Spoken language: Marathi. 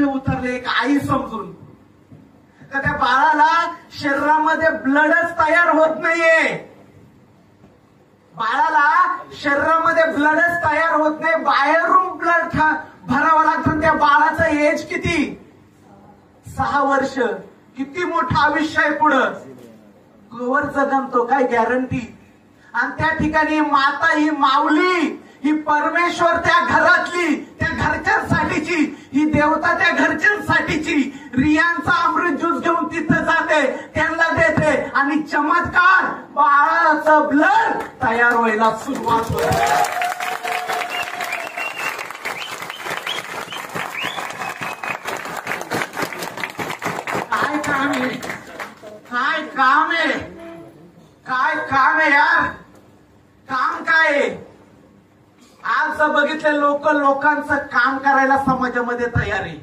उतरले एक आई समजून का त्या बाळाला शरीरामध्ये ब्लडच तयार होत नाहीये. बाळाला शरीरामध्ये ब्लडच तयार होत नाही. बाहेरून ब्लड भरावं लागतं. त्या बाळाचं एज किती? 6 वर्ष. किती मोठं आयुष्य आहे पुढं. कवर जगमतो काय गॅरंटी. आणि त्या ठिकाणी माता ही माऊली, ही परमेश्वर त्या घरातली, त्या घरच्यांसाठीची, ही देवता त्या घरच्यांसाठीची रियांचा अमृत ज्यूस घेऊन तिथं जाते, त्यांना देते आणि चमत्कार बाळाचं ब्लड तयार व्हायला सुरुवात होते. काय काम आहे, काय काम आहे, काय काम आहे यार. काम काय आहे. आज बघितलं लोकांचं काम करायला समाजामध्ये तयार आहे.